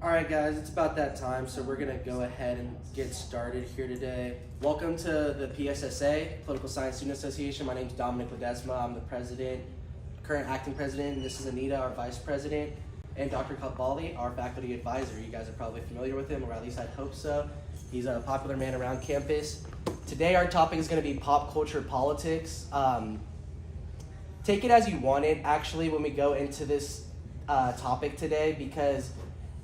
All right, guys, it's about that time, so we're going to go ahead and get started here today. Welcome to the PSSA, Political Science Student Association. My name is Dominic Ledesma. I'm the president, current acting president, and this is Anita, our vice president, and Dr. Kapali, our faculty advisor. You guys are probably familiar with him, or at least I hope so. He's a popular man around campus. Today, our topic is going to be pop culture politics. Take it as you want it, actually, when we go into this topic today, because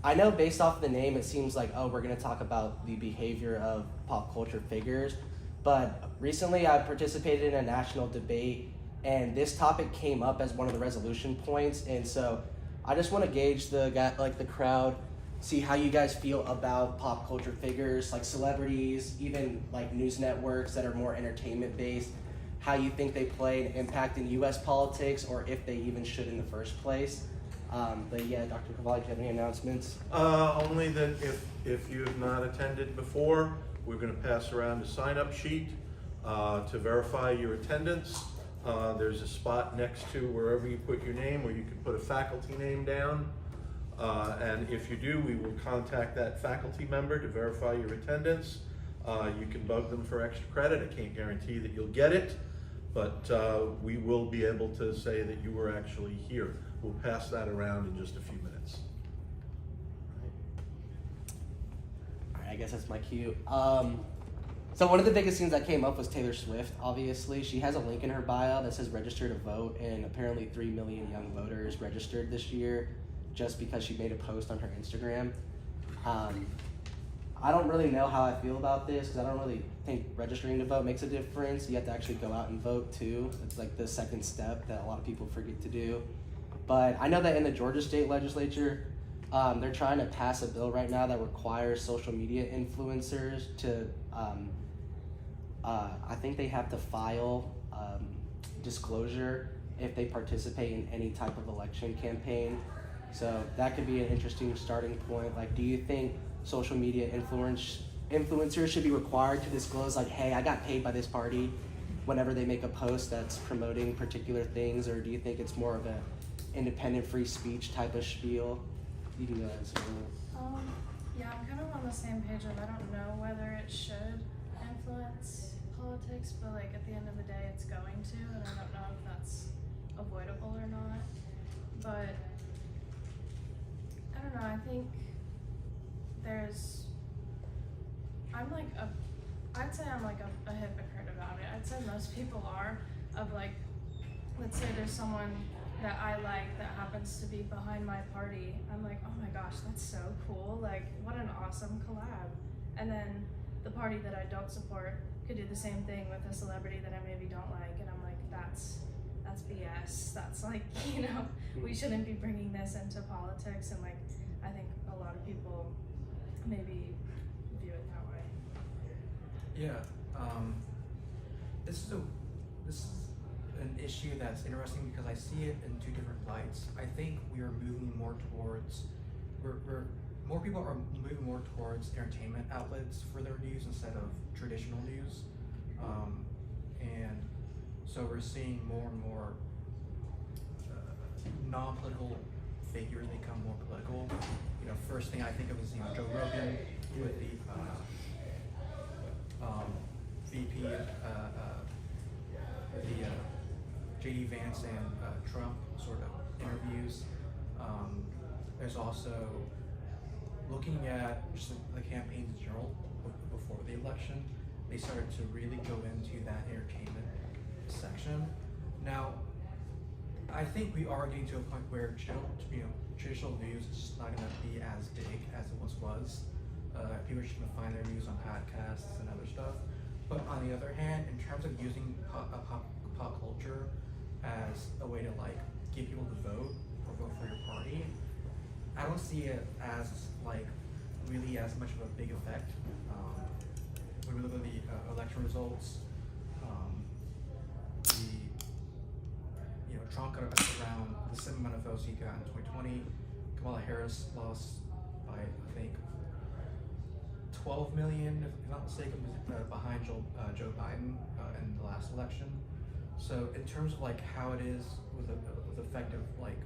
I know based off the name, it seems like, oh, we're going to talk about the behavior of pop culture figures. But recently I participated in a national debate, and this topic came up as one of the resolution points. And so I just want to gauge the crowd, see how you guys feel about pop culture figures, like celebrities, even like news networks that are more entertainment based, how you think they play an impact in U.S. politics, or if they even should in the first place. But yeah, Dr. Cavalli, do you have any announcements? Only that if you have not attended before, we're going to pass around a sign-up sheet to verify your attendance. There's a spot next to wherever you put your name where you can put a faculty name down. And if you do, we will contact that faculty member to verify your attendance. You can bug them for extra credit. I can't guarantee that you'll get it, but we will be able to say that you were actually here. We'll pass that around in just a few minutes. All right, I guess that's my cue. So one of the biggest things that came up was Taylor Swift, obviously. She has a link in her bio that says register to vote, and apparently 3 million young voters registered this year just because she made a post on her Instagram. I don't really know how I feel about this because I don't really think registering to vote makes a difference. You have to actually go out and vote too. It's like the second step that a lot of people forget to do. But I know that in the Georgia State Legislature, they're trying to pass a bill right now that requires social media influencers to, I think they have to file disclosure if they participate in any type of election campaign. So that could be an interesting starting point. Like, do you think social media influencers should be required to disclose, like, hey, I got paid by this party whenever they make a post that's promoting particular things, or do you think it's more of a independent free speech type of spiel? You can go ahead and say Yeah, I'm kind of on the same page of I don't know whether it should influence politics, but like at the end of the day it's going to, and I don't know if that's avoidable or not. But I don't know, I think I'd say I'm like a hypocrite about it. I'd say most people are, of like, let's say there's someone that I like that happens to be behind my party. I'm like, oh my gosh, that's so cool. Like, what an awesome collab. And then the party that I don't support could do the same thing with a celebrity that I maybe don't like. And I'm like, that's BS. That's like, we shouldn't be bringing this into politics. And like, I think a lot of people maybe view it that way. Yeah, this is an issue that's interesting because I see it in two different lights. I think we are moving more towards, more people are moving more towards entertainment outlets for their news instead of traditional news. And so we're seeing more and more non-political figures become more political. First thing I think of is Joe Rogan with the VP, the J.D. Vance and Trump sort of interviews. There's also looking at just the campaigns in general before the election. They started to really go into that entertainment section. Now, I think we are getting to a point where traditional news is just not going to be as big as it once was. People are just going to find their news on podcasts and other stuff. But on the other hand, in terms of using pop culture as a way to like get people to vote or vote for your party, I don't see it as like really as much of a big effect. When we look at the election results, Trump got around the same amount of votes he got in 2020. Kamala Harris lost by, I think, 12 million, if I'm not mistaken, behind Joe Biden in the last election. So in terms of like how it is with effective, like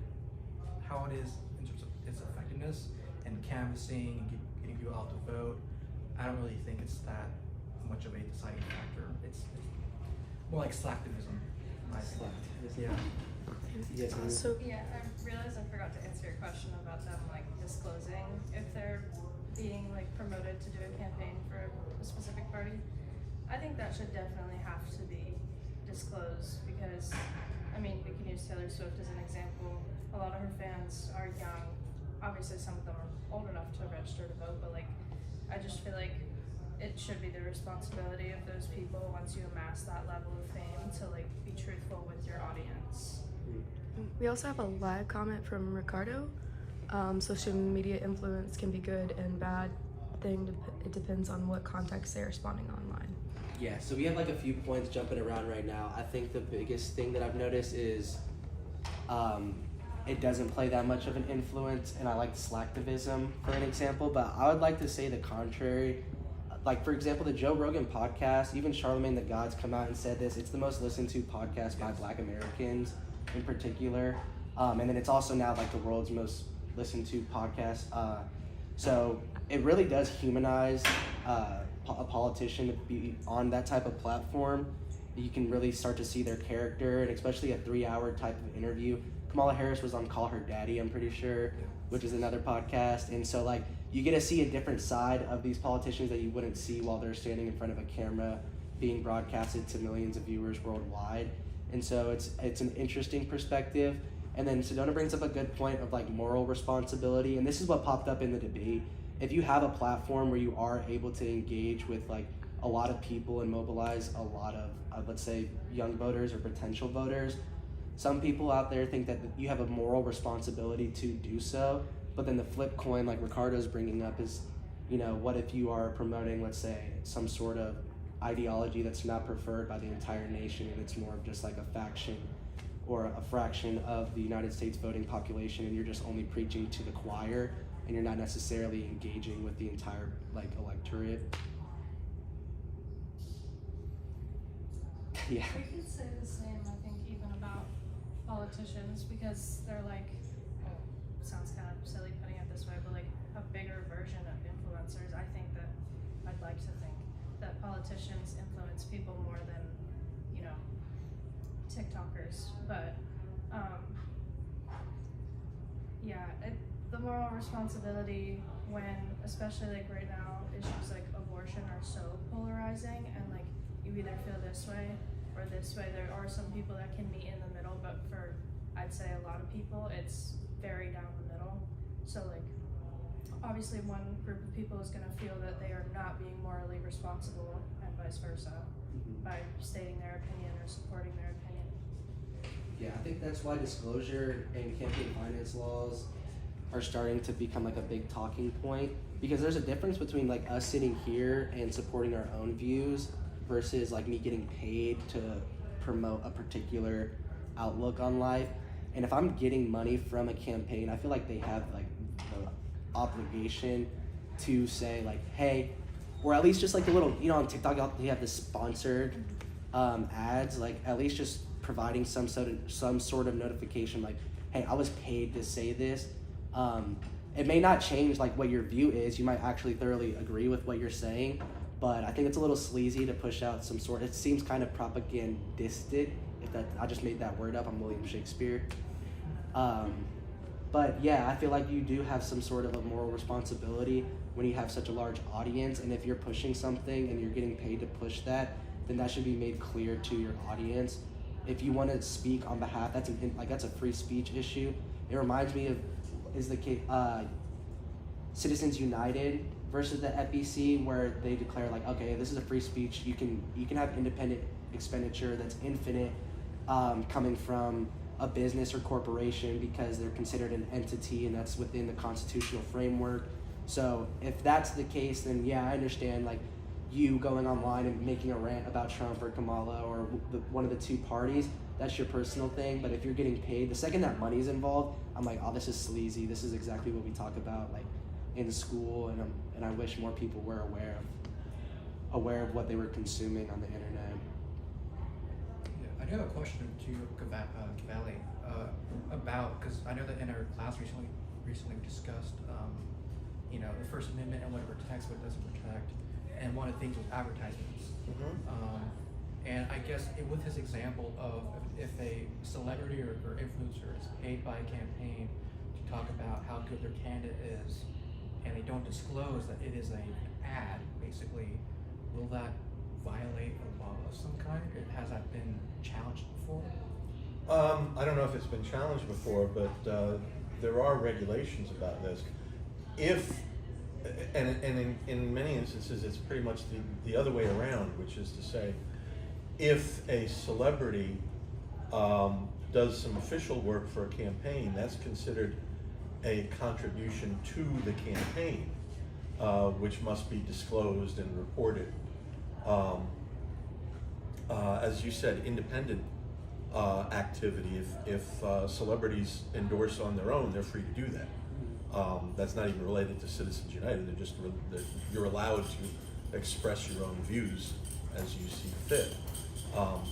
how it is in terms of its effectiveness and canvassing and getting people out to vote, I don't really think it's that much of a deciding factor. It's more like slacktivism, in my opinion. Yeah. Yes, ma'am. So Yeah, I realized I forgot to answer your question about them like disclosing if they're being like promoted to do a campaign for a specific party. I think that should definitely have to be disclosed because, I mean, we can use Taylor Swift as an example. A lot of her fans are young. Obviously, some of them are old enough to register to vote, but like, I just feel like it should be the responsibility of those people once you amass that level of fame to like be truthful with your audience. we also have a live comment from Ricardo. Social media influence can be good and bad thing. It depends on what context they're responding online. Yeah, so we have like a few points jumping around right now. I think the biggest thing that I've noticed is it doesn't play that much of an influence, and I like slacktivism for an example, but I would like to say the contrary. Like, for example, the Joe Rogan podcast, even Charlemagne the God's come out and said this, it's the most listened to podcast by Black Americans in particular. And then it's also now like the world's most listened to podcast. So it really does humanize a politician to be on that type of platform. You can really start to see their character, and especially a 3-hour type of interview. Kamala Harris was on Call Her Daddy, I'm pretty sure, which is another podcast. And so like you get to see a different side of these politicians that you wouldn't see while they're standing in front of a camera being broadcasted to millions of viewers worldwide. And so it's an interesting perspective. And then Sedona brings up a good point of like moral responsibility, and this is what popped up in the debate. If you have a platform where you are able to engage with like a lot of people and mobilize a lot of let's say young voters or potential voters, some people out there think that you have a moral responsibility to do so. But then the flip coin, like Ricardo's bringing up, is, you know, what if you are promoting, let's say, some sort of ideology that's not preferred by the entire nation, and it's more of just like a faction or a fraction of the United States voting population, and you're just only preaching to the choir, and you're not necessarily engaging with the entire like electorate. Yeah. We could say the same, I think, even about politicians, because they're like, well, sounds kind of silly putting it this way, but like a bigger version of influencers. I think that I'd like to think that politicians influence people more than, you know, TikTokers. But yeah, the moral responsibility when, especially like right now, issues like abortion are so polarizing, and like you either feel this way or this way. There are some people that can meet in the middle, but for, I'd say, a lot of people, it's very down the middle. So like, obviously one group of people is gonna feel that they are not being morally responsible, and vice versa, by stating their opinion or supporting their opinion. Yeah, I think that's why disclosure and campaign finance laws are starting to become like a big talking point, because there's a difference between like us sitting here and supporting our own views versus like me getting paid to promote a particular outlook on life. And if I'm getting money from a campaign, I feel like they have like the obligation to say like, hey, or at least just like a little, you know, on TikTok they have the sponsored ads, like at least just providing some sort of notification like, hey, I was paid to say this. It may not change like what your view is. You might actually thoroughly agree with what you're saying, but I think it's a little sleazy to push out some sort. It seems kind of propagandistic. If that, I just made that word up. I'm William Shakespeare. But yeah, I feel like you do have some sort of a moral responsibility when you have such a large audience, and if you're pushing something and you're getting paid to push that, then that should be made clear to your audience. If you want to speak on behalf, that's a free speech issue. It reminds me of Citizens United versus the FEC, where they declare like, okay, this is a free speech. You can have independent expenditure that's infinite, coming from a business or corporation, because they're considered an entity, and that's within the constitutional framework. So if that's the case, then yeah, I understand like you going online and making a rant about Trump or Kamala or one of the two parties. That's your personal thing. But if you're getting paid, the second that money's involved, I'm like, oh, this is sleazy. This is exactly what we talk about like in school, and I wish more people were aware of what they were consuming on the internet. Yeah, I do have a question to Cavalli about, because I know that in our class recently we discussed the First Amendment and what it protects, what it doesn't protect. And one of the things was advertisements. And I guess with his example of if a celebrity or influencer is paid by a campaign to talk about how good their candidate is, and they don't disclose that it is an ad, basically, will that violate a law of some kind? Has that been challenged before? I don't know if it's been challenged before, but there are regulations about this. In many instances, it's pretty much the other way around, which is to say, if a celebrity does some official work for a campaign, that's considered a contribution to the campaign, which must be disclosed and reported. As you said, independent activity, if celebrities endorse on their own, they're free to do that. That's not even related to Citizens United. You're allowed to express your own views as you see fit.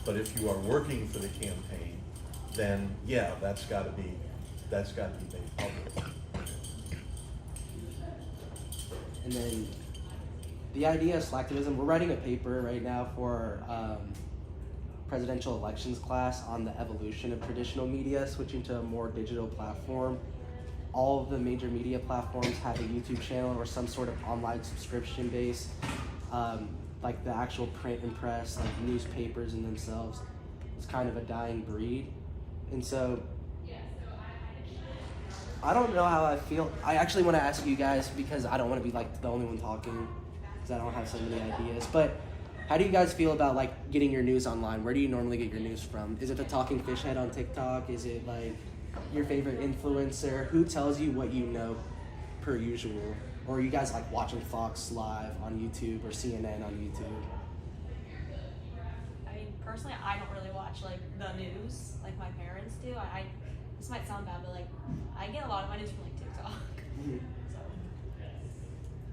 But if you are working for the campaign, then yeah, that's got to be made public. And then the idea of slacktivism, we're writing a paper right now for presidential elections class on the evolution of traditional media, switching to a more digital platform. All of the major media platforms have a YouTube channel or some sort of online subscription base, like the actual print and press, like newspapers in themselves. It's kind of a dying breed. And so I don't know how I feel. I actually want to ask you guys, because I don't want to be like the only one talking, because I don't have so many ideas. But how do you guys feel about like getting your news online? Where do you normally get your news from? Is it the Talking Fish Head on TikTok? Is it like your favorite influencer? Who tells you what you know per usual? Or are you guys like watching Fox Live on YouTube or CNN on YouTube? I mean, personally, I don't really watch like the news like my parents do. This might sound bad, but like I get a lot of my news from like TikTok. So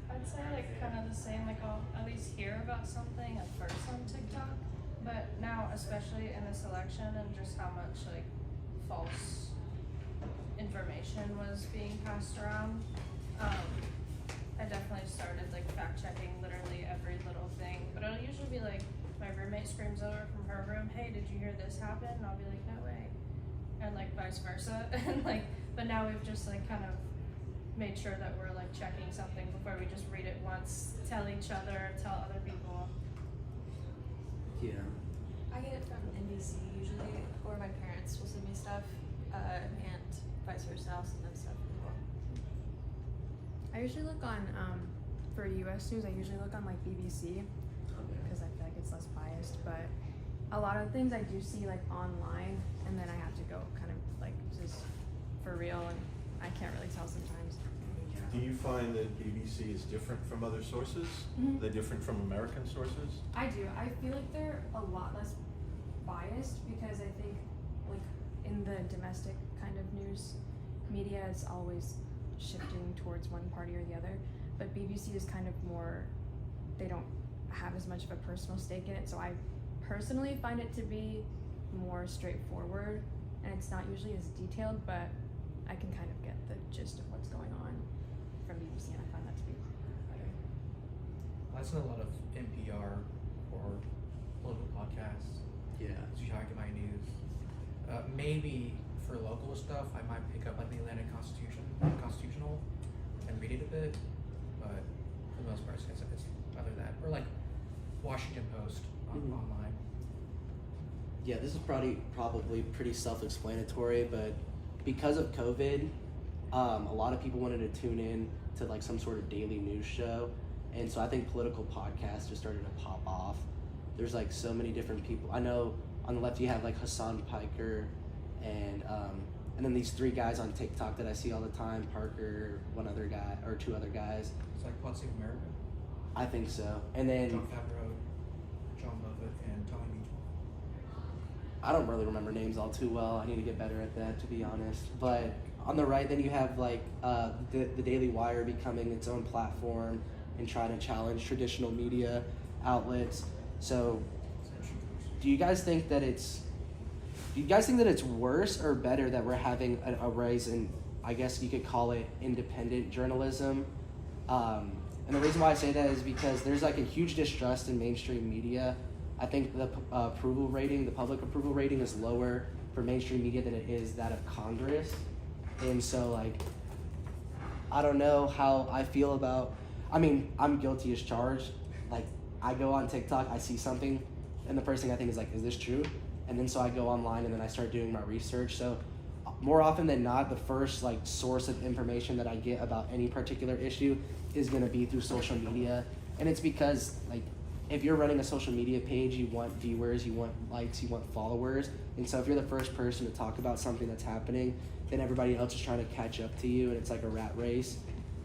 I'd say like kind of the same. Like I'll at least hear about something at first on TikTok, but now especially in this election and just how much like false information was being passed around, I definitely started like fact checking literally every little thing. But it'll usually be like my roommate screams over from her room, "Hey, did you hear this happen?" And I'll be like, "No way," and like vice versa. And like, but now we've just like kind of made sure that we're like checking something before we just read it once, tell each other, tell other people. Yeah. I get it from NBC usually, or my parents will send me stuff, and vice versa. I'll send them stuff as well. I usually look on, for US news, I usually look on like BBC, because I feel like it's less biased, but a lot of things I do see like online, and then I have to go kind of like just for real, and I can't really tell sometimes. Do you find that BBC is different from other sources? Mhm. They're different from American sources? I do. I feel like they're a lot less biased, because I think like in the domestic kind of news media, it's always shifting towards one party or the other, but BBC is kind of more, they don't have as much of a personal stake in it, so I personally find it to be more straightforward, and it's not usually as detailed, but I can kind of get the gist of what's going on from BBC, and I find that to be better. I listen to a lot of NPR or political podcasts. Yeah. That's usually how I get my news. Maybe for local stuff, I might pick up like the Atlanta Constitutional and read it a bit, but for the most part, it's other than that, or like Washington Post online. Yeah, this is probably pretty self-explanatory, but because of COVID, a lot of people wanted to tune in to like some sort of daily news show, and so I think political podcasts just started to pop off. There's like so many different people. I know on the left you have like Hassan Piker, and then these three guys on TikTok that I see all the time, Parker, one other guy, or two other guys. It's like Pod Save America. I think so. And then John Favreau, John Lovett, and Tommy Beach. I don't really remember names all too well. I need to get better at that, to be honest. But on the right, then you have like the Daily Wire becoming its own platform and trying to challenge traditional media outlets. So, do you guys think that it's worse or better that we're having a rise in, I guess you could call it independent journalism, And the reason why I say that is because there's like a huge distrust in mainstream media. I think the approval rating, the public approval rating, is lower for mainstream media than it is that of Congress. And so, like, I don't know how I feel about. I mean, I'm guilty as charged. Like, I go on TikTok, I see something, and the first thing I think is like, is this true? And then so I go online and then I start doing my research. So more often than not, the first like source of information that I get about any particular issue is going to be through social media. And it's because, like, if you're running a social media page, you want viewers, you want likes, you want followers. And so if you're the first person to talk about something that's happening, then everybody else is trying to catch up to you, and it's like a rat race.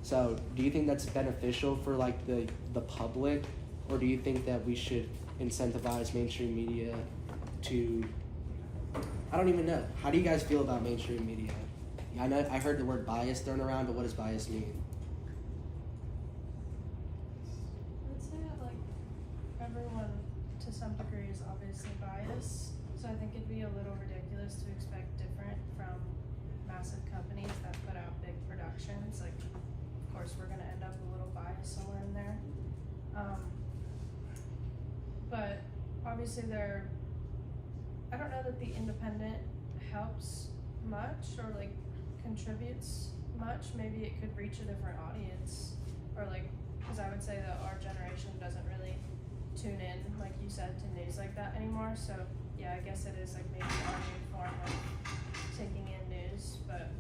So do you think that's beneficial for like the public, or do you think that we should incentivize mainstream media to, I don't even know. How do you guys feel about mainstream media? Yeah, I know I heard the word bias thrown around, but what does bias mean? I'd say that like everyone to some degree is obviously biased, so I think it'd be a little ridiculous to expect different from massive companies that put out big productions. Like, of course, we're gonna end up a little biased somewhere in there. But obviously I don't know that the independent helps much or like contributes much. Maybe it could reach a different audience, or like, because I would say that our generation doesn't really tune in, like you said, to news like that anymore. So yeah, I guess it is like maybe our new form of taking in news, but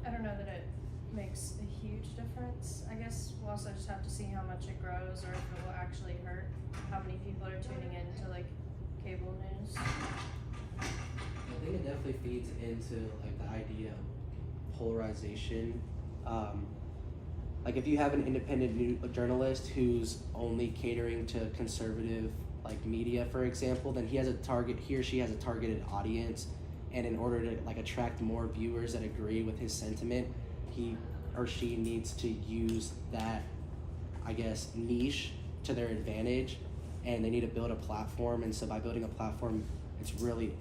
I don't know that it makes a huge difference. I guess we'll also just have to see how much it grows, or if it will actually hurt how many people are tuning in to like cable news. I think it definitely feeds into like the idea of polarization. Like if you have an independent journalist who's only catering to conservative like media, for example, then he or she has a targeted audience, and in order to like attract more viewers that agree with his sentiment, he or she needs to use that, I guess, niche to their advantage, and they need to build a platform. And so by building a platform, it's really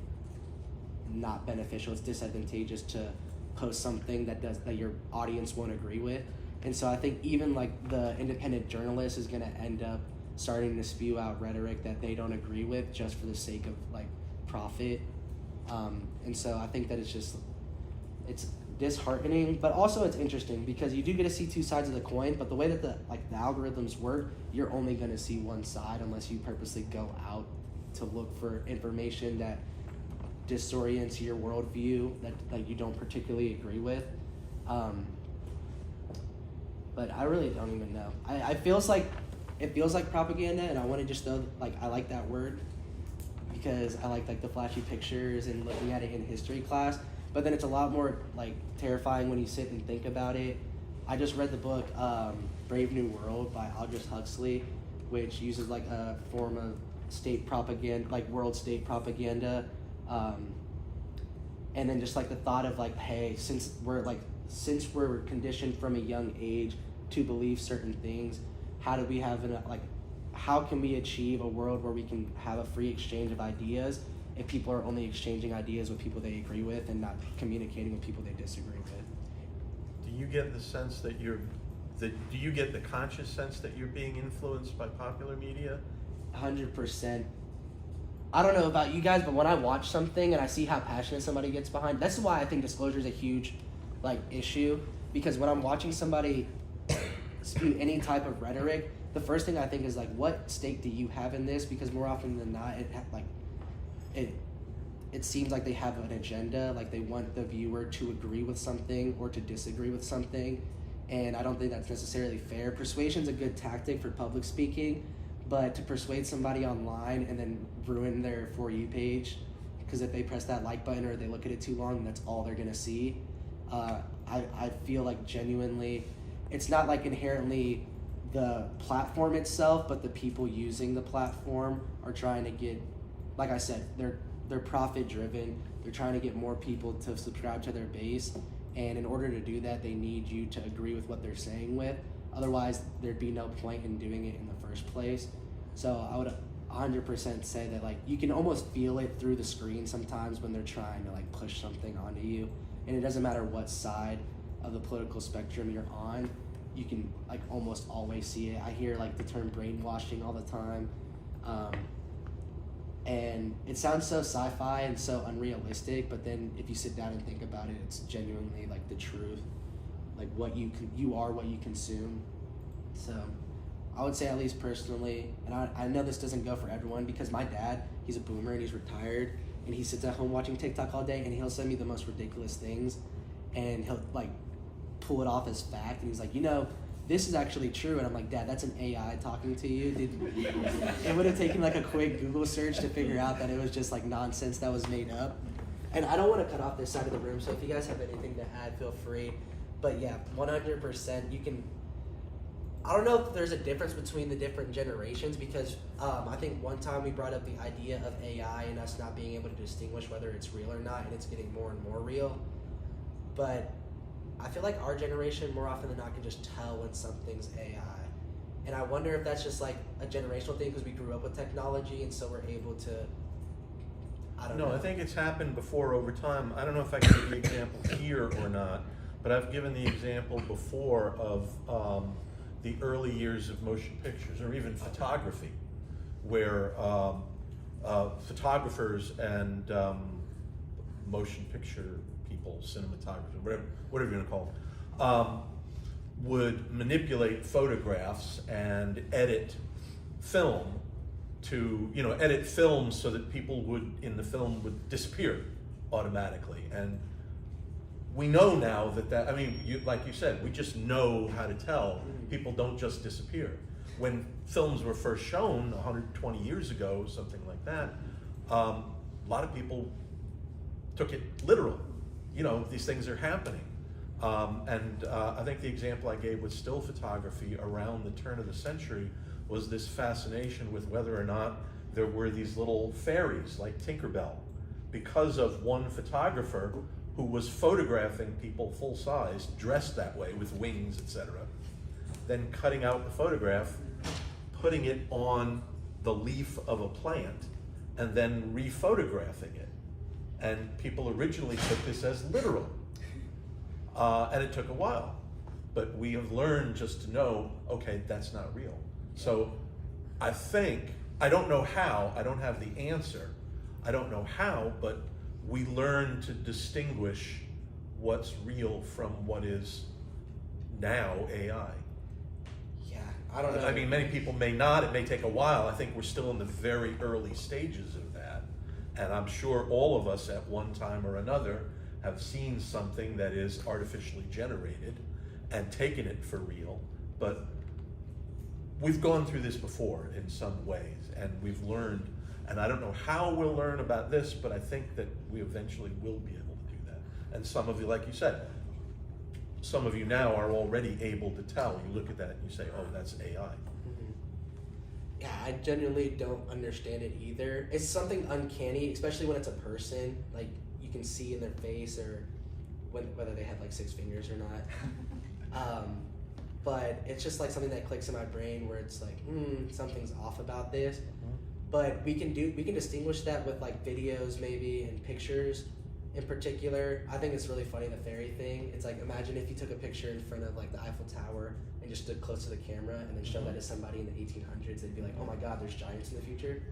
not beneficial. It's disadvantageous to post something that your audience won't agree with. And so I think even like the independent journalist is going to end up starting to spew out rhetoric that they don't agree with just for the sake of like profit. And so I think that it's disheartening, but also it's interesting because you do get to see two sides of the coin, but the way that the algorithms work, you're only going to see one side unless you purposely go out to look for information that disorients your worldview that you don't particularly agree with. But I really don't even know. It feels like propaganda, and I want to just throw, like, I like that word because I like the flashy pictures and looking at it in history class. But then it's a lot more like terrifying when you sit and think about it. I just read the book Brave New World by Aldous Huxley, which uses like a form of state propaganda, like world state propaganda, and then just like the thought of like, hey, since we're conditioned from a young age to believe certain things, how can we achieve a world where we can have a free exchange of ideas if people are only exchanging ideas with people they agree with and not communicating with people they disagree with? Do you get the sense that do you get the conscious sense that you're being influenced by popular media? 100%. I don't know about you guys, but when I watch something and I see how passionate somebody gets behind, this is why I think disclosure is a huge issue, because when I'm watching somebody spew any type of rhetoric, the first thing I think is like, what stake do you have in this? Because more often than not, it seems like they have an agenda, like they want the viewer to agree with something or to disagree with something, and I don't think that's necessarily fair. Persuasion's a good tactic for public speaking, but to persuade somebody online and then ruin their For You page, because if they press that like button or they look at it too long, that's all they're gonna see. I feel like genuinely, it's not like inherently the platform itself, but the people using the platform are trying to get, like I said, they're profit driven. They're trying to get more people to subscribe to their base, and in order to do that, they need you to agree with what they're saying with. Otherwise, there'd be no point in doing it in the first place. So I would 100% say that like you can almost feel it through the screen sometimes when they're trying to like push something onto you, and it doesn't matter what side. of the political spectrum you're on, you can like almost always see it. I hear like the term brainwashing all the time. And it sounds so sci-fi and so unrealistic, but then if you sit down and think about it, it's genuinely like the truth. Like what you are what you consume. So I would say, at least personally, and I know this doesn't go for everyone, because my dad, he's a boomer and he's retired, and he sits at home watching TikTok all day, and he'll send me the most ridiculous things, and he'll like pull it off as fact, and he's like, this is actually true, and I'm like, Dad, that's an AI talking to you. It would have taken like a quick Google search to figure out that it was just like nonsense that was made up. And I don't want to cut off this side of the room, so if you guys have anything to add, feel free. But yeah, 100%, you can. I don't know if there's a difference between the different generations, because I think one time we brought up the idea of AI and us not being able to distinguish whether it's real or not, and it's getting more and more real. But I feel like our generation, more often than not, can just tell when something's AI. And I wonder if that's just like a generational thing, because we grew up with technology, and so we're able to, I don't know. No, I think it's happened before over time. I don't know if I can give the example here or not, but I've given the example before of the early years of motion pictures, or even photography, where photographers and motion picture people, cinematographers, whatever you want to call them, would manipulate photographs and edit film to, edit film so that people in the film would disappear automatically. And we know now like you said, we just know how to tell people don't just disappear. When films were first shown 120 years ago, something like that, a lot of people took it literal. These things are happening. I think the example I gave with still photography around the turn of the century was this fascination with whether or not there were these little fairies like Tinkerbell, because of one photographer who was photographing people full size, dressed that way with wings, etc., then cutting out the photograph, putting it on the leaf of a plant, and then re-photographing it. And people originally took this as literal. And it took a while. But we have learned just to know, okay, that's not real. So I don't know how, I don't have the answer. I don't know how, but we learn to distinguish what's real from what is now AI. Yeah, I don't know. I mean, many people may not. It may take a while. I think we're still in the very early stages of that. And I'm sure all of us at one time or another have seen something that is artificially generated and taken it for real. But we've gone through this before in some ways, and we've learned, and I don't know how we'll learn about this, but I think that we eventually will be able to do that. And some of you, like you said, some of you now are already able to tell. You look at that and you say, oh, that's AI. Mm-hmm. Yeah, I genuinely don't understand it either. It's something uncanny, especially when it's a person. Like, you can see in their face, or whether they have like 6 fingers or not. But it's just like something that clicks in my brain where it's like, something's off about this. But we can distinguish that with like videos maybe and pictures in particular. I think it's really funny, the fairy thing. It's like, imagine if you took a picture in front of like the Eiffel Tower and just stood close to the camera and then showed that to somebody in the 1800s. They'd be like, oh my God, there's giants in the future.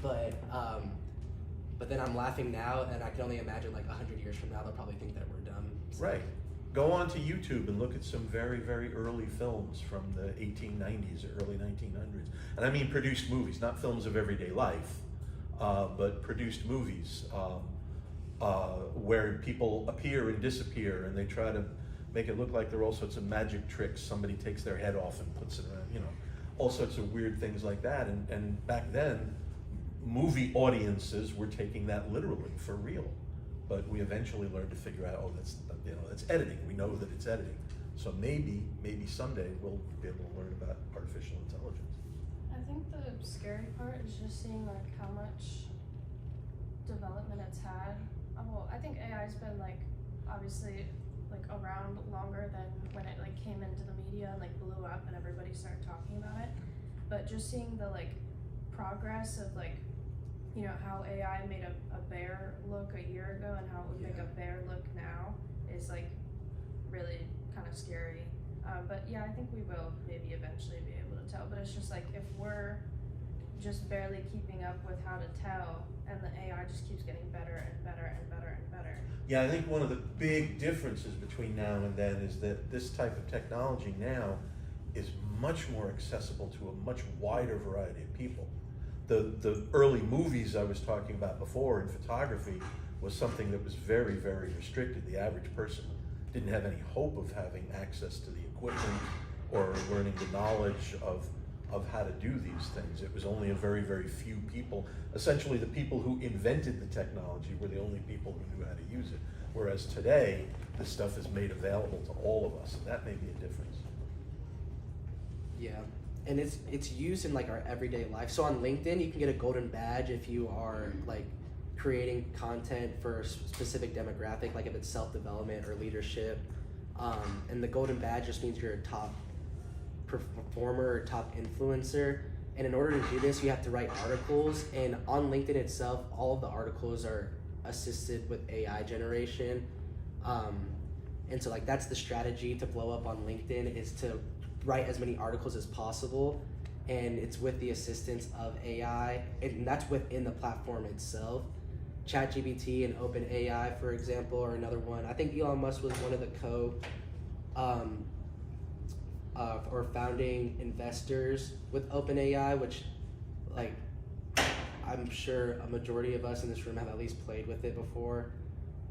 But then I'm laughing now, and I can only imagine like 100 years from now, they'll probably think that we're dumb. So. Right. Go on to YouTube and look at some very, very early films from the 1890s or early 1900s. And I mean produced movies, not films of everyday life, but produced movies where people appear and disappear, and they try to make it look like there are all sorts of magic tricks. Somebody takes their head off and puts it around, all sorts of weird things like that. And back then, movie audiences were taking that literally for real. But we eventually learned to figure out, that's editing. We know that it's editing. So maybe someday we'll be able to learn about artificial intelligence. I think the scary part is just seeing like how much development it's had. Well, I think AI's been like obviously like around longer than when it like came into the media and like blew up and everybody started talking about it. But just seeing the like progress of like, how AI made a bear look a year ago and how it would make a bear look now is like really kind of scary. But yeah, I think we will maybe eventually be able to tell. But it's just like if we're just barely keeping up with how to tell, and the AI just keeps getting better and better and better and better. Yeah, I think one of the big differences between now and then is that this type of technology now is much more accessible to a much wider variety of people. The early movies I was talking about before in photography was something that was very, very restricted. The average person didn't have any hope of having access to the equipment or learning the knowledge of how to do these things. It was only a very, very few people. Essentially, the people who invented the technology were the only people who knew how to use it. Whereas today, this stuff is made available to all of us, and that may be a difference. Yeah, and it's used in like our everyday life. So on LinkedIn, you can get a golden badge if you are like creating content for a specific demographic, like if it's self-development or leadership. And the golden badge just means you're a top performer or top influencer. And in order to do this, you have to write articles. And on LinkedIn itself, all of the articles are assisted with AI generation. And so like that's the strategy to blow up on LinkedIn, is to write as many articles as possible. And it's with the assistance of AI, and that's within the platform itself. ChatGPT and OpenAI, for example, are another one. I think Elon Musk was one of the or founding investors with OpenAI, which, like, I'm sure a majority of us in this room have at least played with it before.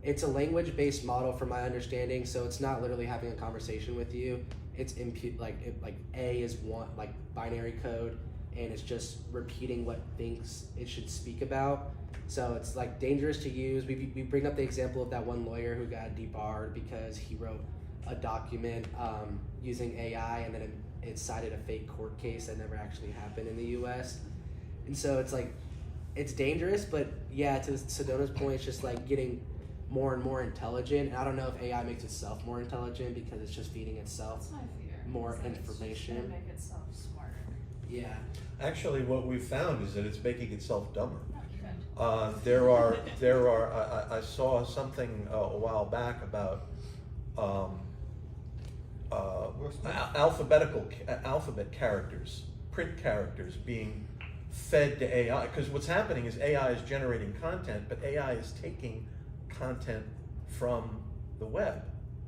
It's a language-based model, from my understanding, so it's not literally having a conversation with you. It's like A is one, like binary code, and it's just repeating what thinks it should speak about. So it's like dangerous to use. We bring up the example of that one lawyer who got debarred because he wrote a document using AI, and then it cited a fake court case that never actually happened in the US. And so it's like, it's dangerous, but yeah, to Sedona's point, it's just like getting more and more intelligent. And I don't know if AI makes itself more intelligent because it's just feeding itself That's my fear. more is that It's information. gonna make itself smarter. Yeah. Actually, what we've found is that it's making itself dumber. Good. There are. I saw something a while back about alphabet characters, print characters being fed to AI. Because what's happening is AI is generating content, but AI is taking content from the web,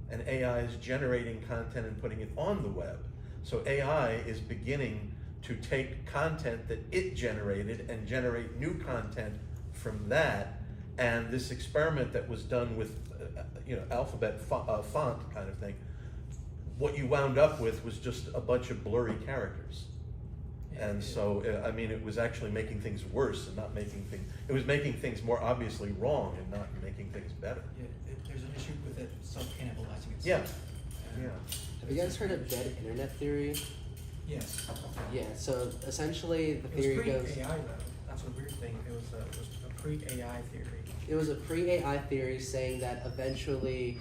and AI is generating content and putting it on the web. So AI is beginning to take content that it generated and generate new content from that. And this experiment that was done with alphabet font kind of thing, what you wound up with was just a bunch of blurry characters. And so, I mean, it was actually making things worse and not making things, it was making things more obviously wrong and not making things better. Yeah, there's an issue with it self-cannibalizing itself. Yeah, And- yeah. Have you guys heard of dead internet theory? Yes. Yeah, so essentially the It was theory goes, pre-AI though. That's a weird thing. It was a pre-AI theory. it was a pre-AI theory saying that eventually,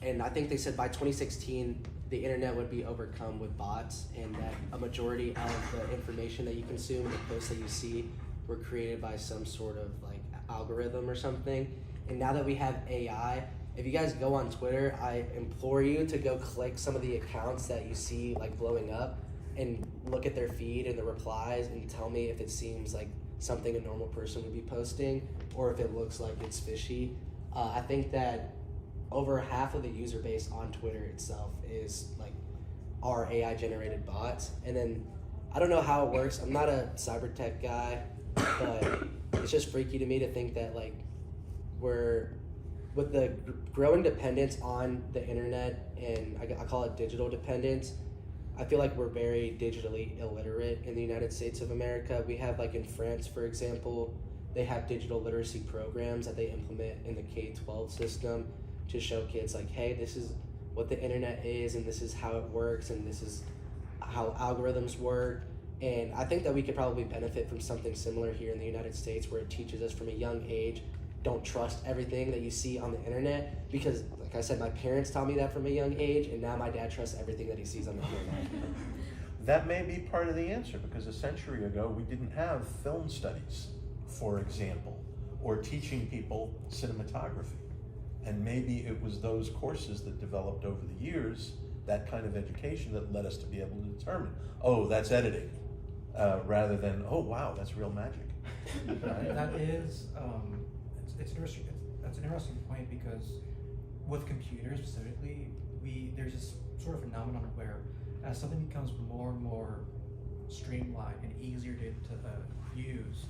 and I think they said by 2016, the internet would be overcome with bots, and that a majority of the information that you consume and the posts that you see were created by some sort of like algorithm or something. And now that we have AI, if you guys go on Twitter, I implore you to go click some of the accounts that you see like blowing up and look at their feed and the replies and tell me if it seems like something a normal person would be posting or if it looks like it's fishy. I think that over half of the user base on Twitter itself is like our AI generated bots. And then I don't know how it works. I'm not a cyber tech guy, but it's just freaky to me to think that like we're with the growing dependence on the internet, and I call it digital dependence. I feel like we're very digitally illiterate in the United States of America. We have like in France, for example, they have digital literacy programs that they implement in the K-12 system to show kids like, hey, this is what the internet is, and this is how it works, and this is how algorithms work. And I think that we could probably benefit from something similar here in the United States, where it teaches us from a young age, don't trust everything that you see on the internet, because like I said, my parents taught me that from a young age, and now my dad trusts everything that he sees on the internet. That may be part of the answer, because a century ago we didn't have film studies, for example, or teaching people cinematography. And maybe it was those courses that developed over the years, that kind of education that led us to be able to determine, oh, that's editing, rather than, oh, wow, that's real magic. That is, it's interesting. That's an interesting point because with computers specifically, there's this sort of phenomenon where as something becomes more and more streamlined and easier to use,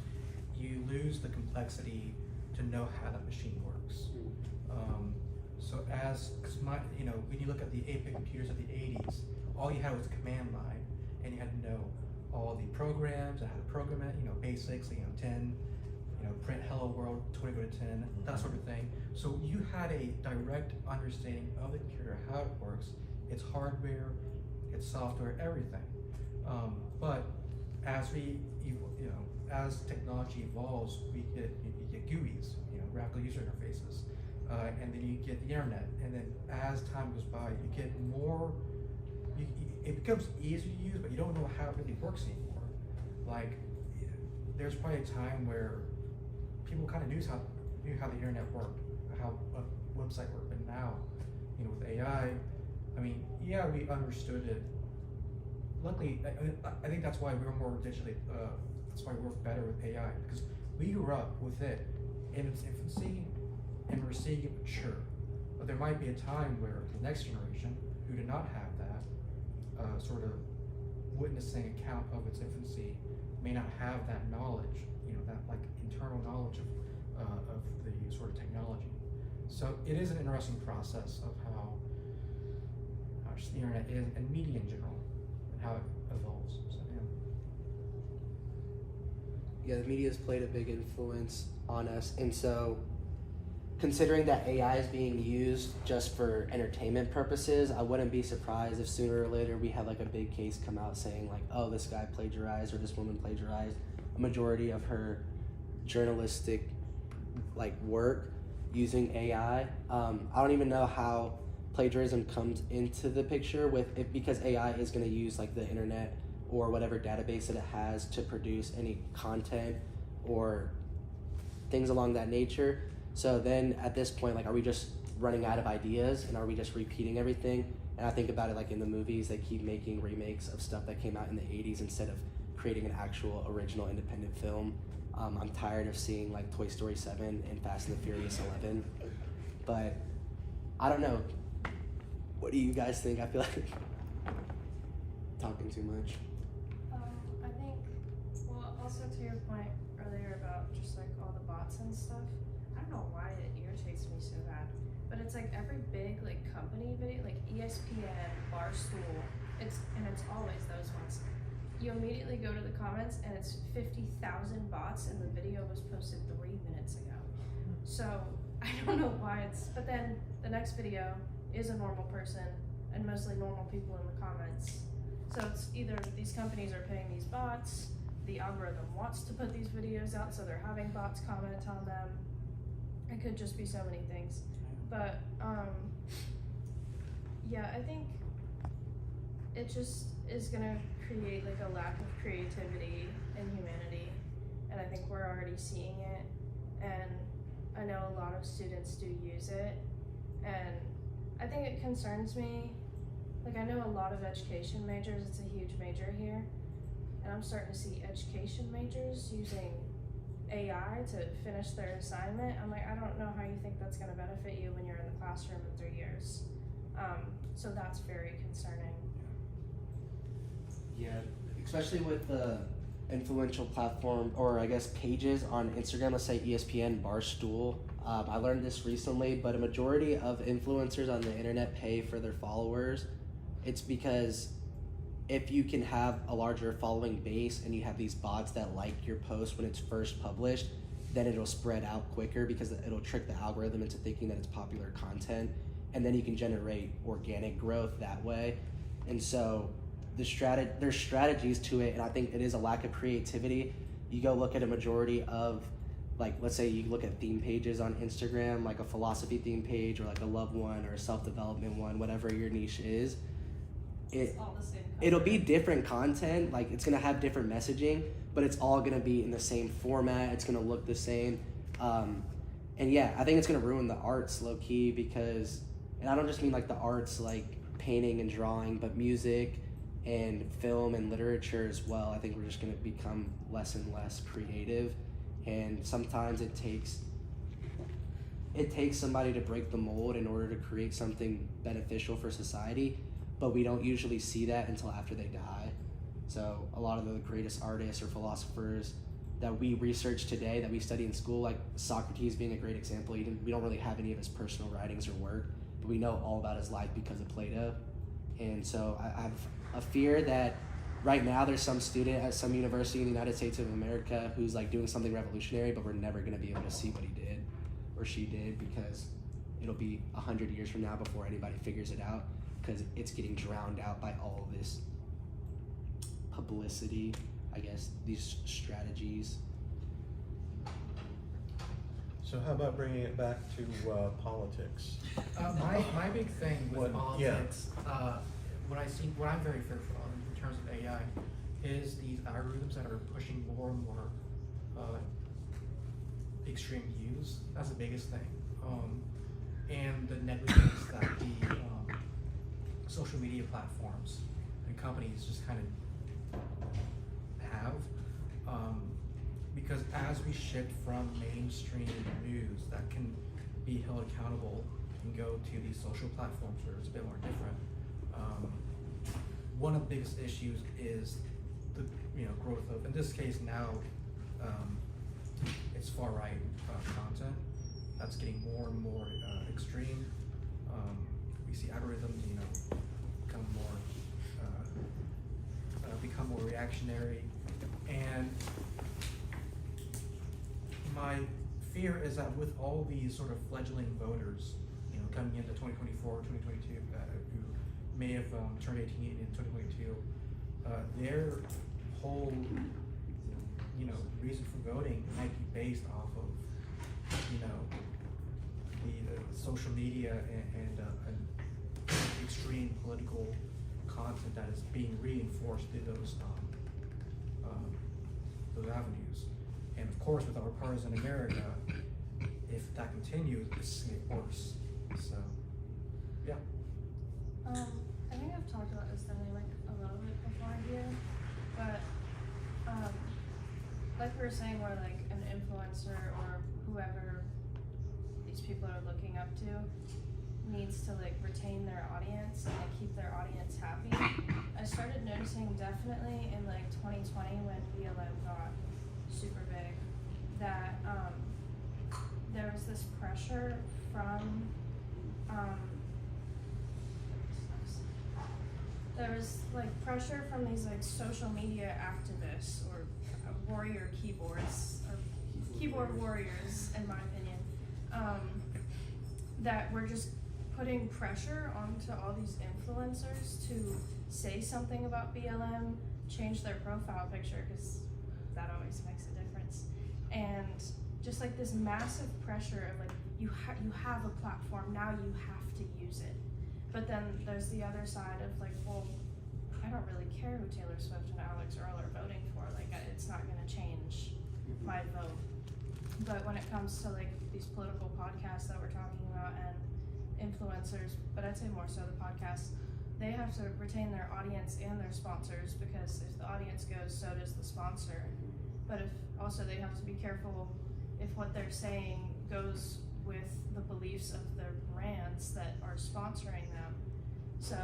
you lose the complexity to know how that machine works. So when you look at the 8-bit computers of the 80s, all you had was a command line, and you had to know all the programs and how to program it, basics, 10, print hello world, 20 go to 10, that sort of thing. So you had a direct understanding of the computer, how it works, its hardware, its software, everything. But as as technology evolves, you get GUIs, graphical user interfaces, and then you get the internet. And then as time goes by, you get more. It becomes easier to use, but you don't know how it really works anymore. Like, there's probably a time where people kind of knew how the internet worked, how a website worked, but now, with AI, we understood it. Luckily, I think that's why we're more digitally. That's why we work better with AI, because we grew up with it in its infancy, and we're seeing it mature. But there might be a time where the next generation, who did not have that sort of witnessing account of its infancy, may not have that knowledge, that like internal knowledge of the sort of technology. So it is an interesting process of how just the internet is, and media in general, and how it evolves. So Yeah, the media has played a big influence on us, and so considering that AI is being used just for entertainment purposes, I wouldn't be surprised if sooner or later we have like a big case come out saying like, oh, this guy plagiarized or this woman plagiarized a majority of her journalistic like work using AI. I don't even know how plagiarism comes into the picture with it, because AI is going to use like the internet or whatever database that it has to produce any content or things along that nature. So then at this point, like, are we just running out of ideas, and are we just repeating everything? And I think about it like in the movies, they keep making remakes of stuff that came out in the 80s instead of creating an actual original independent film. I'm tired of seeing like Toy Story 7 and Fast and the Furious 11. But I don't know. What do you guys think? I feel like talking too much. I think, well, also to your point earlier about just like all the bots and stuff, I don't know why it irritates me so bad, but it's like every big like company video, like ESPN, Barstool, it's always those ones. You immediately go to the comments and it's 50,000 bots, and the video was posted 3 minutes ago. So I don't know why but then the next video is a normal person and mostly normal people in the comments. So it's either these companies are paying these bots, the algorithm wants to put these videos out, so they're having bots comment on them. It could just be so many things. But yeah, I think it just is gonna create like a lack of creativity in humanity, and I think we're already seeing it, and I know a lot of students do use it, and I think it concerns me. Like, I know a lot of education majors, it's a huge major here, and I'm starting to see education majors using AI to finish their assignment. I'm like, I don't know how you think that's gonna benefit you when you're in the classroom in 3 years. So that's very concerning. Yeah, especially with the influential platform, or I guess pages on Instagram, let's say ESPN, Barstool. I learned this recently, but a majority of influencers on the internet pay for their followers. It's because if you can have a larger following base and you have these bots that like your post when it's first published, then it'll spread out quicker because it'll trick the algorithm into thinking that it's popular content, and then you can generate organic growth that way. And so there's strategies to it, and I think it is a lack of creativity. You go look at a majority of, like, let's say you look at theme pages on Instagram, like a philosophy theme page or like a love one or a self-development one, whatever your niche is. It's all the same It'll be different content, like it's gonna have different messaging, but it's all gonna be in the same format. It's gonna look the same, And yeah, I think it's gonna ruin the arts low key because, and I don't just mean like the arts like painting and drawing, but music and film and literature as well. I think we're just gonna become less and less creative, and sometimes it takes somebody to break the mold in order to create something beneficial for society, but we don't usually see that until after they die. So a lot of the greatest artists or philosophers that we research today, that we study in school, like Socrates being a great example, we don't really have any of his personal writings or work, but we know all about his life because of Plato. And so I have a fear that right now there's some student at some university in the United States of America who's like doing something revolutionary, but we're never gonna be able to see what he did or she did because it'll be 100 years from now before anybody figures it out, because it's getting drowned out by all of this publicity, I guess, these strategies. So how about bringing it back to politics? My big thing with What- yeah. politics, what I'm very fearful of in terms of AI is these algorithms that are pushing more and more extreme views. That's the biggest thing. And the negligence that the social media platforms and companies just kind of have. Because as we shift from mainstream news that can be held accountable and go to these social platforms where it's a bit more different, one of the biggest issues is the growth of, in this case now, it's far right content that's getting more and more extreme. We see algorithms, become more reactionary, and my fear is that with all these sort of fledgling voters, coming into 2024, 2022, who may have turned 18 in 2022, their whole, reason for voting might be based off of, the social media and extreme political content that is being reinforced through those avenues. And of course, with our partisan America, if that continues, it's gonna get worse. So, yeah. I think I've talked about this only like a little bit before here, but like we were saying, where like an influencer or whoever these people are looking up to needs to like retain their audience and like keep their audience happy. I started noticing definitely in like 2020 when BLM got super big that there was this pressure from there was like pressure from these like social media activists or warrior keyboards or keyboard warriors, in my opinion, that were just putting pressure onto all these influencers to say something about BLM, change their profile picture, because that always makes a difference, and just like this massive pressure of like you have a platform, now you have to use it. But then there's the other side of like, well, I don't really care who Taylor Swift and Alex Earl are voting for, like it's not gonna change my vote. But when it comes to like these political podcasts that we're talking about and influencers, but I'd say more so the podcasts, they have to retain their audience and their sponsors, because if the audience goes, so does the sponsor. But if also they have to be careful if what they're saying goes with the beliefs of their brands that are sponsoring them. So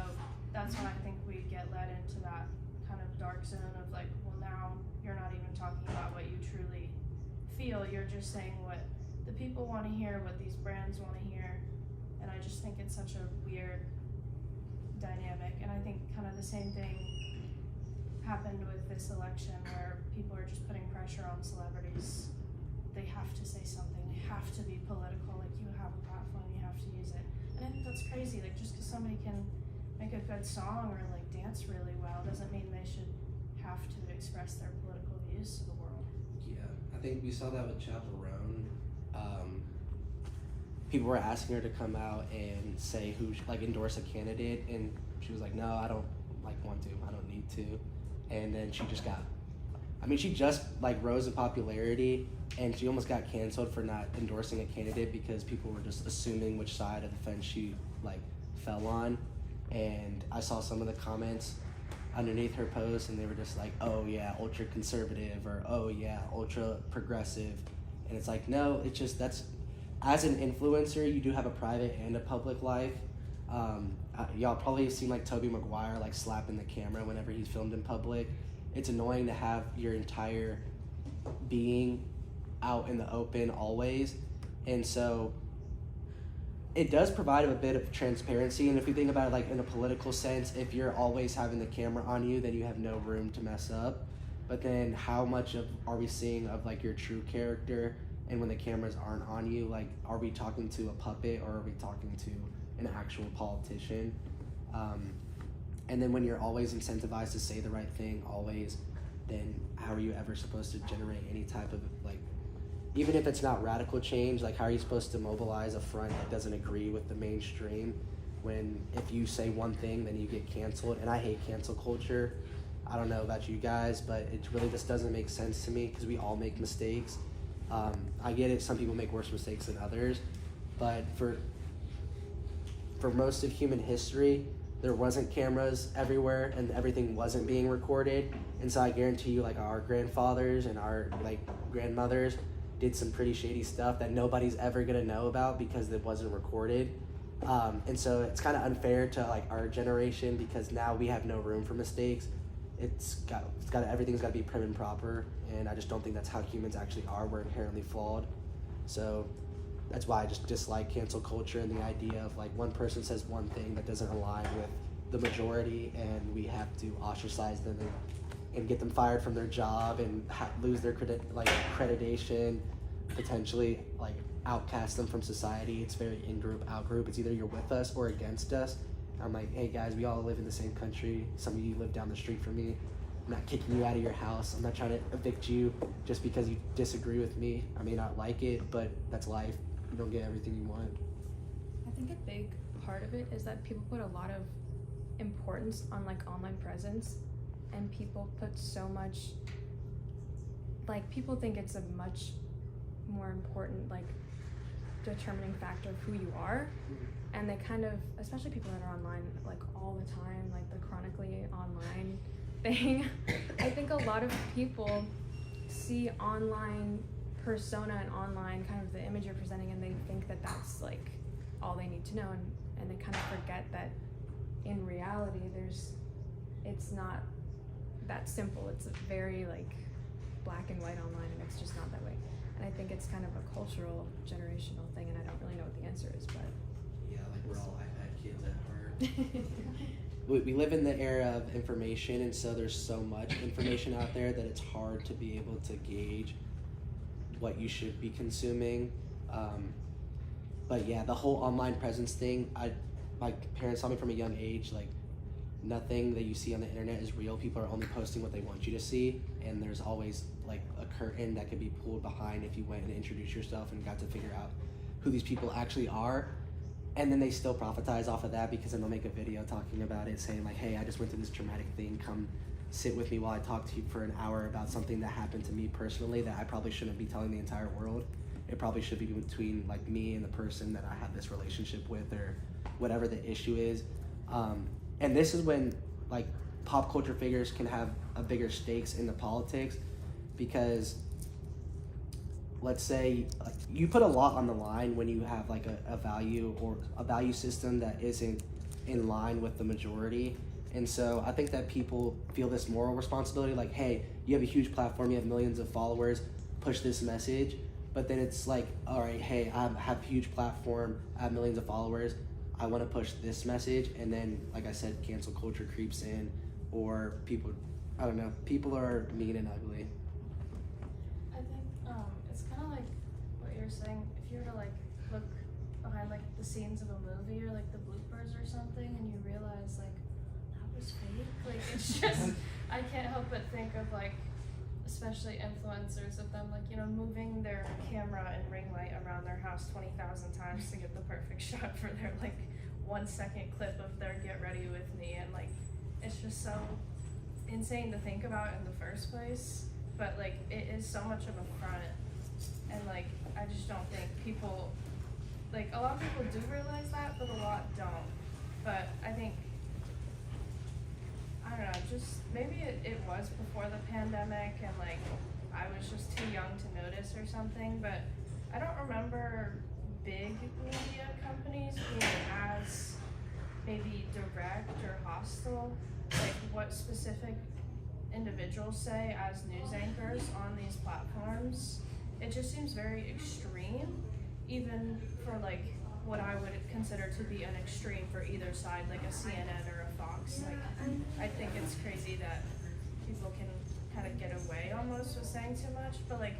that's why I think we get led into that kind of dark zone of like, well, now you're not even talking about what you truly feel, you're just saying what the people want to hear, what these brands want to hear. And I just think it's such a weird dynamic. And I think kind of the same thing happened with this election, where people are just putting pressure on celebrities. They have to say something, they have to be political, like you have a platform, you have to use it. And I think that's crazy, like just because somebody can make a good song or like dance really well doesn't mean they should have to express their political views to the world. Yeah, I think we saw that with Chappell Roan. People were asking her to come out and say who, like endorse a candidate, and she was like, no, I don't like want to, I don't need to. And then she just got, I mean, she just like rose in popularity, and she almost got canceled for not endorsing a candidate because people were just assuming which side of the fence she like fell on. And I saw some of the comments underneath her post, and they were just like, "Oh yeah, ultra conservative," or "Oh yeah, ultra progressive," and it's like, no, it's just that's as an influencer, you do have a private and a public life. Y'all probably seen like Tobey Maguire like slapping the camera whenever he's filmed in public. It's annoying to have your entire being out in the open always, and so it does provide a bit of transparency. And if you think about it like in a political sense, if you're always having the camera on you, then you have no room to mess up. But then how much of are we seeing of like your true character? And when the cameras aren't on you, like, are we talking to a puppet or are we talking to an actual politician? And then when you're always incentivized to say the right thing always, then how are you ever supposed to generate any type of like, even if it's not radical change, like how are you supposed to mobilize a front that doesn't agree with the mainstream when if you say one thing, then you get canceled? And I hate cancel culture. I don't know about you guys, but it really just doesn't make sense to me because we all make mistakes. I get it, some people make worse mistakes than others, but for most of human history, there wasn't cameras everywhere and everything wasn't being recorded. And so I guarantee you, like, our grandfathers and our like grandmothers did some pretty shady stuff that nobody's ever gonna know about because it wasn't recorded. And so it's kind of unfair to like our generation because now we have no room for mistakes. Everything's got to be prim and proper, and I just don't think that's how humans actually are. We're inherently flawed. So that's why I just dislike cancel culture and the idea of like one person says one thing that doesn't align with the majority, and we have to ostracize them and get them fired from their job and lose their accreditation, potentially like outcast them from society. It's very in-group, out-group. It's either you're with us or against us. I'm like, hey guys, we all live in the same country. Some of you live down the street from me. I'm not kicking you out of your house. I'm not trying to evict you just because you disagree with me. I may not like it, but that's life. You don't get everything you want. I think a big part of it is that people put a lot of importance on like online presence, and people put so much, like people think it's a much more important like determining factor of who you are. And they kind of, especially people that are online like all the time, like the chronically online thing, I think a lot of people see online persona and online kind of the image you're presenting, and they think that that's like all they need to know, and they kind of forget that in reality it's not that simple. It's very like black and white online, and it's just not that way. And I think it's kind of a cultural, generational thing, and I don't really know what the answer is, but Yeah, like we're all iPad kids at heart. We live in the era of information, and so there's so much information out there that it's hard to be able to gauge what you should be consuming. But yeah, the whole online presence thing, my parents taught me from a young age, like nothing that you see on the internet is real. People are only posting what they want you to see, and there's always like a curtain that could be pulled behind if you went and introduced yourself and got to figure out who these people actually are. And then they still profitize off of that because then they'll make a video talking about it, saying like, hey, I just went through this traumatic thing, come sit with me while I talk to you for an hour about something that happened to me personally that I probably shouldn't be telling the entire world. It probably should be between like me and the person that I have this relationship with, or whatever the issue is. And this is when like pop culture figures can have a bigger stakes in the politics, because let's say you put a lot on the line when you have like a value or a value system that isn't in line with the majority. And so I think that people feel this moral responsibility, like, hey, you have a huge platform, you have millions of followers, push this message. But then it's like, all right, hey, I have a huge platform, I have millions of followers, I want to push this message. And then, like I said, cancel culture creeps in, or people, I don't know, people are mean and ugly. I think it's kind of like what you're saying. If you were to like look behind like the scenes of a movie or like the bloopers or something, and you realize like that was fake. Like it's just I can't help but think of like, especially influencers, of them like, you know, moving their camera and ring light around their house 20,000 times to get the perfect shot for their like 1 second clip of their get ready with me, and like it's just so insane to think about in the first place. but like it is so much of a front, and like I just don't think people, like a lot of people do realize that, but a lot don't. But I think, I don't know, just maybe it was before the pandemic and like I was just too young to notice or something, but I don't remember big media companies being as maybe direct or hostile, like what specific individuals say as news anchors on these platforms. It just seems very extreme, even for like what I would consider to be an extreme for either side, like a CNN or a Fox. Like, I think it's crazy that people can kind of get away almost with saying too much, but like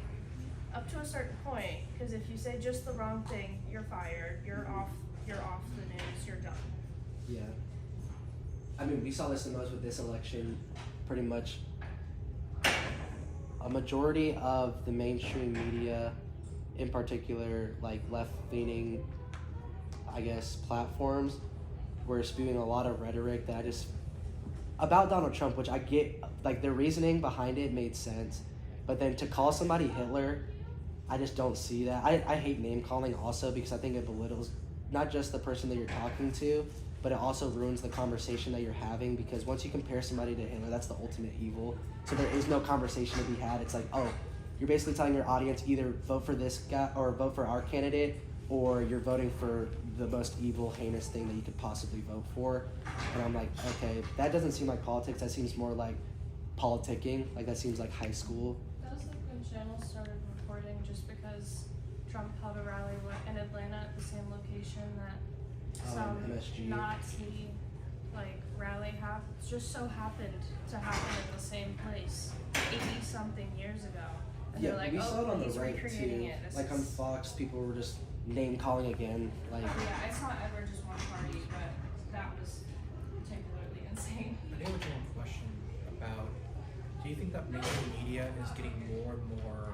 up to a certain point, because if you say just the wrong thing, you're fired, you're off the news, you're done. Yeah. I mean, we saw this the most with this election. Pretty much a majority of the mainstream media, in particular, like left-leaning, I guess, platforms, were spewing a lot of rhetoric that about Donald Trump, which I get, like their reasoning behind it made sense, but then to call somebody Hitler, I just don't see that. I hate name calling also because I think it belittles not just the person that you're talking to, but it also ruins the conversation that you're having, because once you compare somebody to Hitler, that's the ultimate evil. So there is no conversation to be had. It's like, oh, you're basically telling your audience either vote for this guy or vote for our candidate, or you're voting for the most evil, heinous thing that you could possibly vote for. And I'm like, okay, that doesn't seem like politics. That seems more like politicking. Like that seems like high school. That was like when channels started reporting just because Trump held a rally in Atlanta at the same location that some MSG. Nazi like rally just so happened to happen in the same place 80 something years ago. And Yeah, they're like, we saw it on he's the right recreating too. it. This Like on is- Fox, people were just name calling again. Like, yeah, it's not ever just one party, but that was particularly insane. I do have one question about, do you think that mainstream media is getting more and more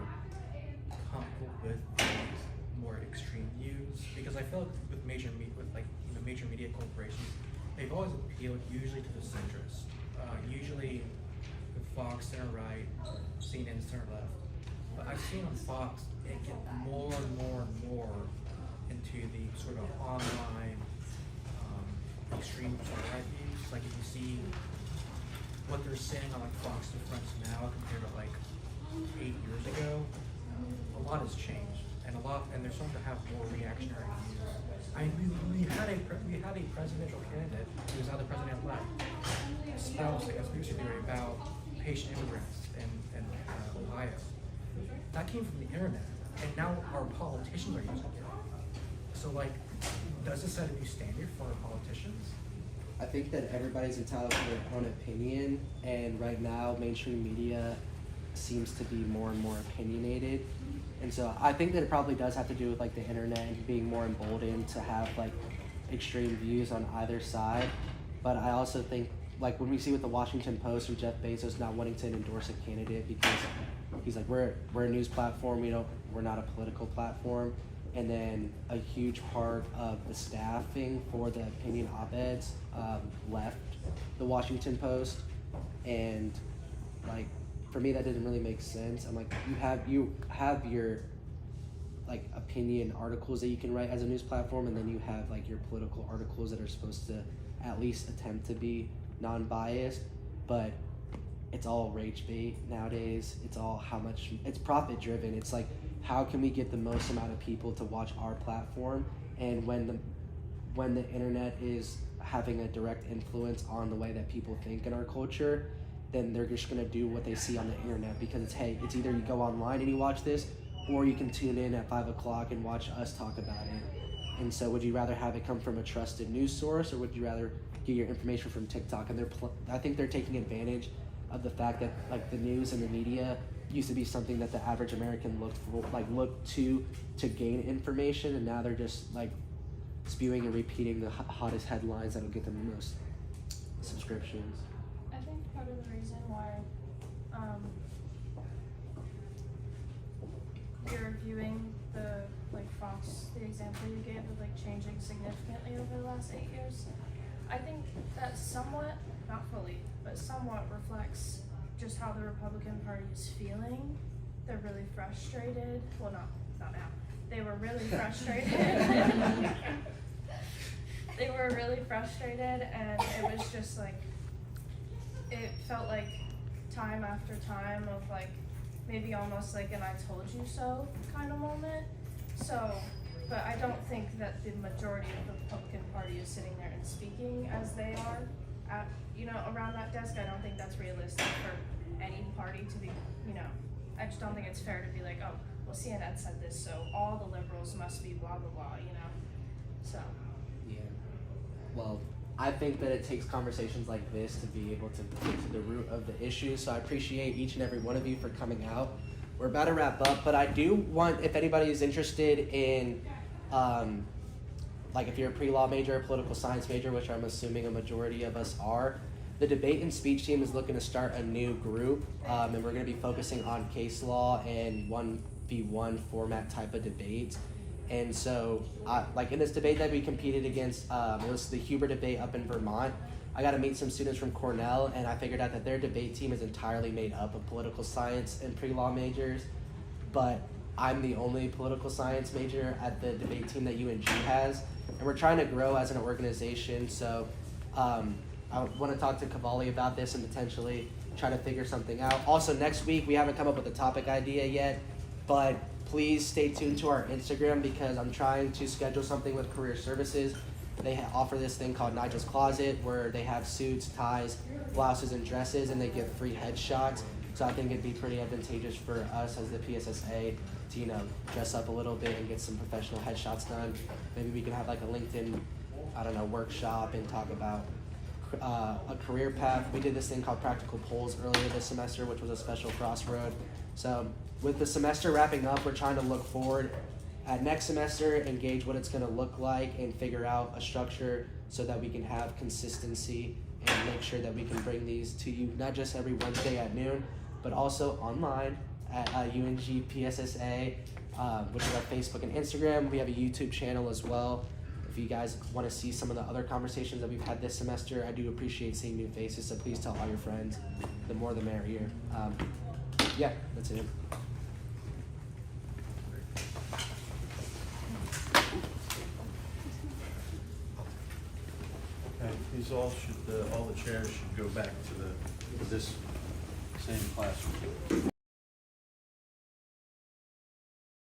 comfortable with these more extreme views? Because I feel like with major media corporations, they've always appealed usually to the centrist. Usually with Fox center right, CNN center left. But I've seen on Fox it get more and more and more into the sort of online extreme far-right views. Like if you see what they're saying on like Fox Difference now compared to like 8 years ago, a lot has changed, and they're starting to have more reactionary views. I mean, we had a presidential candidate who was now the president-elect espoused a conspiracy theory about patient immigrants in Ohio. That came from the internet, and now our politicians are using it. So, like, does this set a new standard for our politicians? I think that everybody's entitled to their own opinion, and right now, mainstream media seems to be more and more opinionated. And so I think that it probably does have to do with like the internet and being more emboldened to have like extreme views on either side. But I also think like when we see with the Washington Post and Jeff Bezos not wanting to endorse a candidate because he's like, we're a news platform, we're not a political platform. And then a huge part of the staffing for the opinion op-eds left the Washington Post, and like for me that didn't really make sense. I'm like, you have your like opinion articles that you can write as a news platform, and then you have like your political articles that are supposed to at least attempt to be non-biased, but it's all rage bait nowadays. It's all it's profit driven. It's like, how can we get the most amount of people to watch our platform? And when the internet is having a direct influence on the way that people think in our culture, then they're just gonna do what they see on the internet, because it's either you go online and you watch this, or you can tune in at 5 o'clock and watch us talk about it. And so would you rather have it come from a trusted news source, or would you rather get your information from TikTok? And I think they're taking advantage of the fact that like the news and the media used to be something that the average American looked to gain information, and now they're just like spewing and repeating the hottest headlines that'll get them the most subscriptions. I think part of the reason why you're viewing the like Fox, the example you gave of like changing significantly over the last 8 years, I think that somewhat, not fully, but somewhat reflects just how the Republican Party is feeling. They're really frustrated. Well, not now. They were really frustrated. They were really frustrated, and it was just like, it felt like time after time of like, maybe almost like an I told you so kind of moment. So, but I don't think that the majority of the Republican Party is sitting there and speaking as they are at, around that desk. I don't think that's realistic for any party to be, I just don't think it's fair to be like, oh, well, CNN said this, so all the liberals must be blah, blah, blah, so. Yeah. Well, I think that it takes conversations like this to be able to get to the root of the issue. So I appreciate each and every one of you for coming out. We're about to wrap up, but I do want, if anybody is interested in, like if you're a pre-law major or political science major, which I'm assuming a majority of us are, the debate and speech team is looking to start a new group, and we're going to be focusing on case law and 1v1 format type of debates. And so, like in this debate that we competed against, it was the Huber debate up in Vermont. I got to meet some students from Cornell, and I figured out that their debate team is entirely made up of political science and pre-law majors, but I'm the only political science major at the debate team that UNG has, and we're trying to grow as an organization. So I want to talk to Cavalli about this and potentially try to figure something out. Also, next week, we haven't come up with a topic idea yet, but please stay tuned to our Instagram because I'm trying to schedule something with Career Services. They offer this thing called Nigel's Closet where they have suits, ties, blouses, and dresses, and they give free headshots. So I think it'd be pretty advantageous for us as the PSSA to, dress up a little bit and get some professional headshots done. Maybe we can have like a LinkedIn, workshop and talk about a career path. We did this thing called Practical Polls earlier this semester, which was a special crossroad. So with the semester wrapping up, we're trying to look forward at next semester, engage what it's going to look like, and figure out a structure so that we can have consistency and make sure that we can bring these to you, not just every Wednesday at noon, but also online at UNG PSSA, which is our Facebook and Instagram. We have a YouTube channel as well. If you guys want to see some of the other conversations that we've had this semester, I do appreciate seeing new faces, so please tell all your friends. The more the merrier. Yeah, that's it. Okay, these all the chairs should go back to this same classroom.